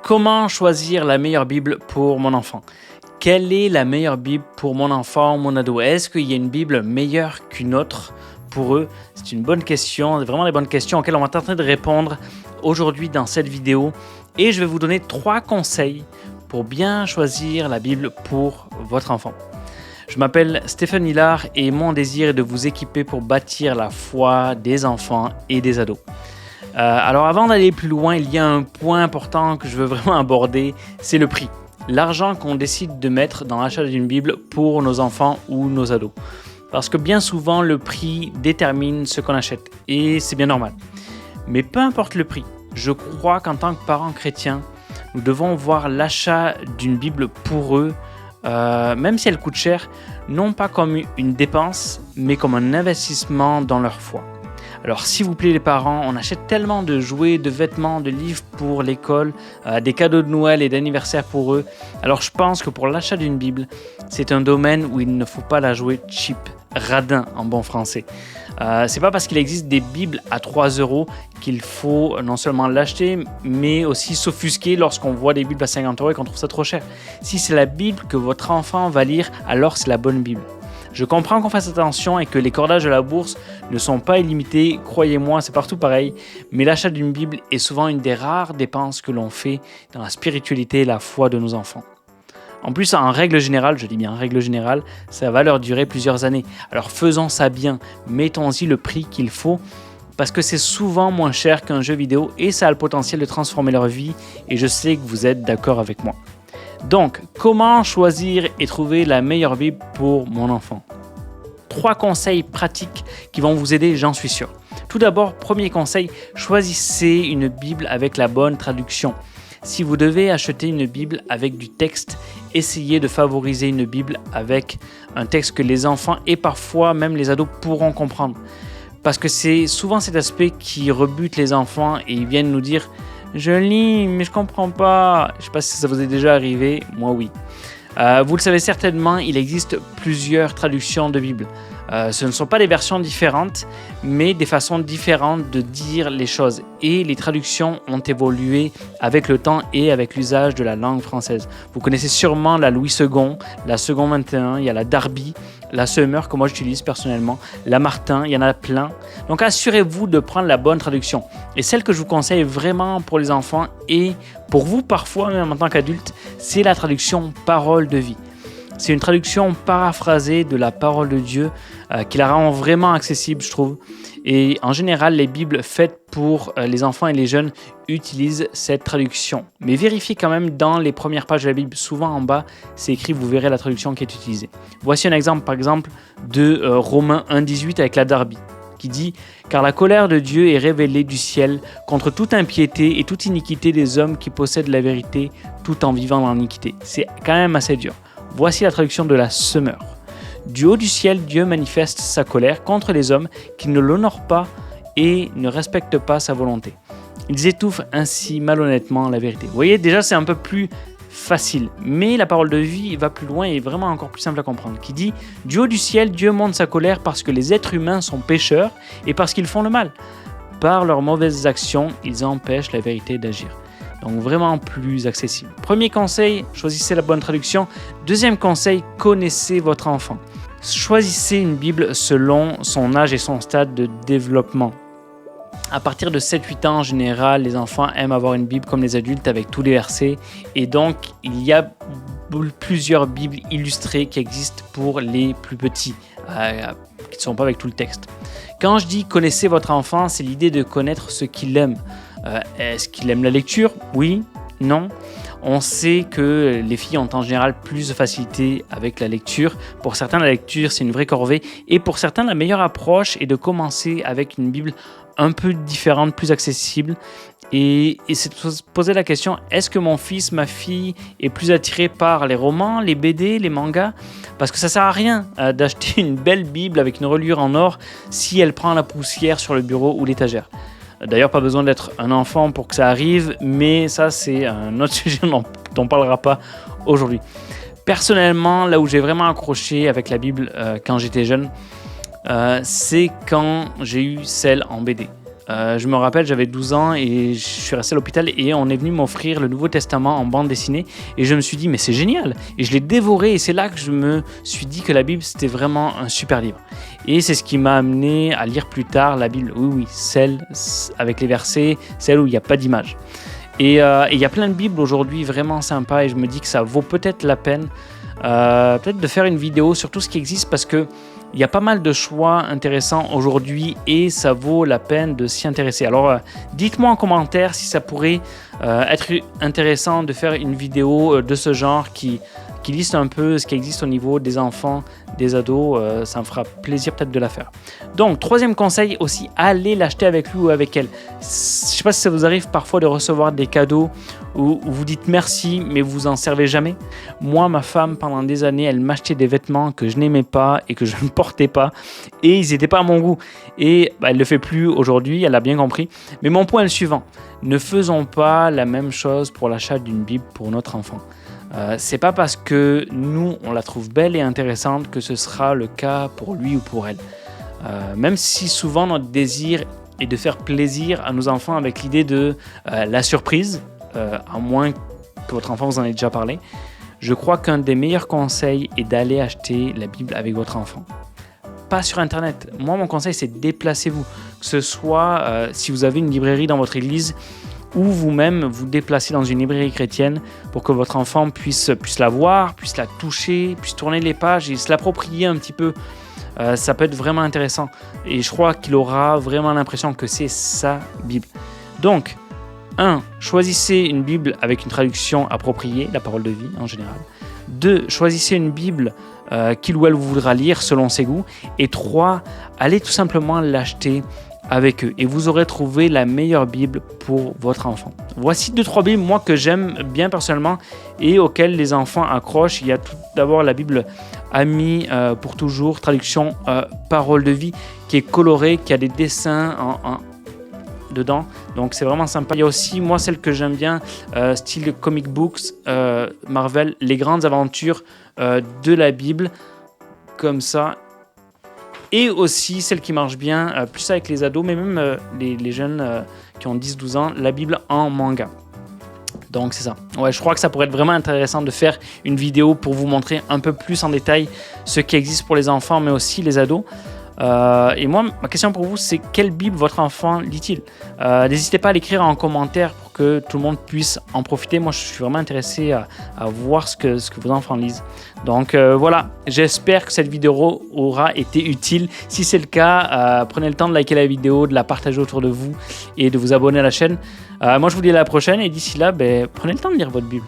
Comment choisir la meilleure Bible pour mon enfant? Quelle est la meilleure Bible pour mon enfant ou mon ado? Est-ce qu'il y a une Bible meilleure qu'une autre pour eux? C'est une bonne question, vraiment des bonnes questions auxquelles on va tenter de répondre aujourd'hui dans cette vidéo. Et je vais vous donner 3 conseils pour bien choisir la Bible pour votre enfant. Je m'appelle Stéphane Hillard et mon désir est de vous équiper pour bâtir la foi des enfants et des ados. Alors avant d'aller plus loin, il y a un point important que je veux vraiment aborder, c'est le prix. L'argent qu'on décide de mettre dans l'achat d'une Bible pour nos enfants ou nos ados. Parce que bien souvent, le prix détermine ce qu'on achète et c'est bien normal. Mais peu importe le prix, je crois qu'en tant que parents chrétiens, nous devons voir l'achat d'une Bible pour eux, même si elle coûte cher, non pas comme une dépense, mais comme un investissement dans leur foi. Alors s'il vous plaît les parents, on achète tellement de jouets, de vêtements, de livres pour l'école, des cadeaux de Noël et d'anniversaire pour eux. Alors je pense que pour l'achat d'une Bible, c'est un domaine où il ne faut pas la jouer cheap, radin en bon français. C'est pas parce qu'il existe des Bibles à 3 € qu'il faut non seulement l'acheter, mais aussi s'offusquer lorsqu'on voit des Bibles à 50 € et qu'on trouve ça trop cher. Si c'est la Bible que votre enfant va lire, alors c'est la bonne Bible. Je comprends qu'on fasse attention et que les cordages de la bourse ne sont pas illimités, croyez-moi, c'est partout pareil, mais l'achat d'une Bible est souvent une des rares dépenses que l'on fait dans la spiritualité et la foi de nos enfants. En plus, en règle générale, je dis bien en règle générale, ça va leur durer plusieurs années. Alors faisons ça bien, mettons-y le prix qu'il faut, parce que c'est souvent moins cher qu'un jeu vidéo et ça a le potentiel de transformer leur vie, et je sais que vous êtes d'accord avec moi. Donc, comment choisir et trouver la meilleure Bible pour mon enfant? 3 conseils pratiques qui vont vous aider, j'en suis sûr. Tout d'abord, premier conseil, choisissez une Bible avec la bonne traduction. Si vous devez acheter une Bible avec du texte, essayez de favoriser une Bible avec un texte que les enfants et parfois même les ados pourront comprendre. Parce que c'est souvent cet aspect qui rebute les enfants et ils viennent nous dire « Je lis, mais je comprends pas ». Je ne sais pas si ça vous est déjà arrivé, moi oui. Vous le savez certainement, il existe plusieurs traductions de Bible. Ce ne sont pas des versions différentes, mais des façons différentes de dire les choses. Et les traductions ont évolué avec le temps et avec l'usage de la langue française. Vous connaissez sûrement la Louis II, la Second 21, il y a la Darby, la Summer que moi j'utilise personnellement, la Martin, il y en a plein. Donc assurez-vous de prendre la bonne traduction. Et celle que je vous conseille vraiment pour les enfants et pour vous parfois même en tant qu'adulte, c'est la traduction Parole de vie. C'est une traduction paraphrasée de la parole de Dieu qui la rend vraiment accessible, je trouve. Et en général, les Bibles faites pour les enfants et les jeunes utilisent cette traduction. Mais vérifiez quand même dans les premières pages de la Bible, souvent en bas, c'est écrit, vous verrez la traduction qui est utilisée. Voici un exemple, par exemple, de Romains 1,18 avec la Darby, qui dit « Car la colère de Dieu est révélée du ciel contre toute impiété et toute iniquité des hommes qui possèdent la vérité tout en vivant dans l'iniquité. » C'est quand même assez dur. Voici la traduction de la Summer. Du haut du ciel, Dieu manifeste sa colère contre les hommes qui ne l'honorent pas et ne respectent pas sa volonté. Ils étouffent ainsi malhonnêtement la vérité. Vous voyez, déjà c'est un peu plus facile, mais la parole de vie va plus loin et est vraiment encore plus simple à comprendre, qui dit « Du haut du ciel, Dieu montre sa colère parce que les êtres humains sont pécheurs et parce qu'ils font le mal. Par leurs mauvaises actions, ils empêchent la vérité d'agir. » Donc vraiment plus accessible. Premier conseil, choisissez la bonne traduction. Deuxième conseil, connaissez votre enfant. Choisissez une Bible selon son âge et son stade de développement. À partir de 7-8 ans, en général, les enfants aiment avoir une Bible comme les adultes avec tous les versets. Et donc, il y a plusieurs Bibles illustrées qui existent pour les plus petits, qui ne sont pas avec tout le texte. Quand je dis connaissez votre enfant, c'est l'idée de connaître ce qu'il aime. Est-ce qu'il aime la lecture? Oui, non. On sait que les filles ont en général plus de facilité avec la lecture. Pour certains, la lecture, c'est une vraie corvée. Et pour certains, la meilleure approche est de commencer avec une Bible un peu différente, plus accessible. Et c'est de se poser la question, est-ce que mon fils, ma fille est plus attiré par les romans, les BD, les mangas? Parce que ça ne sert à rien d'acheter une belle Bible avec une reliure en or si elle prend la poussière sur le bureau ou l'étagère. D'ailleurs, pas besoin d'être un enfant pour que ça arrive, mais ça, c'est un autre sujet dont on ne parlera pas aujourd'hui. Personnellement, là où j'ai vraiment accroché avec la Bible quand j'étais jeune, c'est quand j'ai eu celle en BD. Je me rappelle, j'avais 12 ans et je suis resté à l'hôpital et on est venu m'offrir le Nouveau Testament en bande dessinée et je me suis dit mais c'est génial et je l'ai dévoré et c'est là que je me suis dit que la Bible c'était vraiment un super livre et c'est ce qui m'a amené à lire plus tard la Bible, oui, celle avec les versets, celle où il n'y a pas d'image. Et il y a plein de Bibles aujourd'hui vraiment sympas et je me dis que ça vaut peut-être la peine peut-être de faire une vidéo sur tout ce qui existe parce que il y a pas mal de choix intéressants aujourd'hui et ça vaut la peine de s'y intéresser. Alors, dites-moi en commentaire si ça pourrait être intéressant de faire une vidéo de ce genre qui liste un peu ce qui existe au niveau des enfants, des ados. Ça me fera plaisir peut-être de la faire. Donc, troisième conseil aussi, allez l'acheter avec lui ou avec elle. Je ne sais pas si ça vous arrive parfois de recevoir des cadeaux où vous dites merci, mais vous en servez jamais. Moi, ma femme, pendant des années, elle m'achetait des vêtements que je n'aimais pas et que je ne portais pas, et ils n'étaient pas à mon goût. Et elle ne le fait plus aujourd'hui, elle a bien compris. Mais mon point est le suivant, ne faisons pas la même chose pour l'achat d'une Bible pour notre enfant. C'est pas parce que nous, on la trouve belle et intéressante que ce sera le cas pour lui ou pour elle. Même si souvent notre désir est de faire plaisir à nos enfants avec l'idée de la surprise, à moins que votre enfant vous en ait déjà parlé, je crois qu'un des meilleurs conseils est d'aller acheter la Bible avec votre enfant. Pas sur Internet. Moi, mon conseil, c'est déplacez-vous. Que ce soit si vous avez une librairie dans votre église ou vous-même vous déplacez dans une librairie chrétienne pour que votre enfant puisse la voir, puisse la toucher, puisse tourner les pages et se l'approprier un petit peu. Ça peut être vraiment intéressant. Et je crois qu'il aura vraiment l'impression que c'est sa Bible. Donc, 1. Choisissez une Bible avec une traduction appropriée, la parole de vie en général. 2. Choisissez une Bible qu'il ou elle voudra lire selon ses goûts. Et 3. Allez tout simplement l'acheter avec eux et vous aurez trouvé la meilleure Bible pour votre enfant. Voici 2-3 Bibles, moi, que j'aime bien personnellement et auxquelles les enfants accrochent. Il y a tout d'abord la Bible Amis pour toujours, traduction parole de vie, qui est colorée, qui a des dessins dedans, donc c'est vraiment sympa. Il y a aussi, moi, celle que j'aime bien, style comic books, Marvel, les grandes aventures de la Bible, comme ça. Et aussi celle qui marche bien, plus avec les ados, mais même les jeunes qui ont 10-12 ans, la Bible en manga. Donc c'est ça. Ouais, je crois que ça pourrait être vraiment intéressant de faire une vidéo pour vous montrer un peu plus en détail ce qui existe pour les enfants, mais aussi les ados. Et moi, ma question pour vous, c'est quelle Bible votre enfant lit-il? N'hésitez pas à l'écrire en commentaire pour que tout le monde puisse en profiter. Moi, je suis vraiment intéressé à voir ce que vos enfants lisent. Donc voilà, j'espère que cette vidéo aura été utile. Si c'est le cas, prenez le temps de liker la vidéo, de la partager autour de vous et de vous abonner à la chaîne. Moi, je vous dis à la prochaine et d'ici là, prenez le temps de lire votre Bible.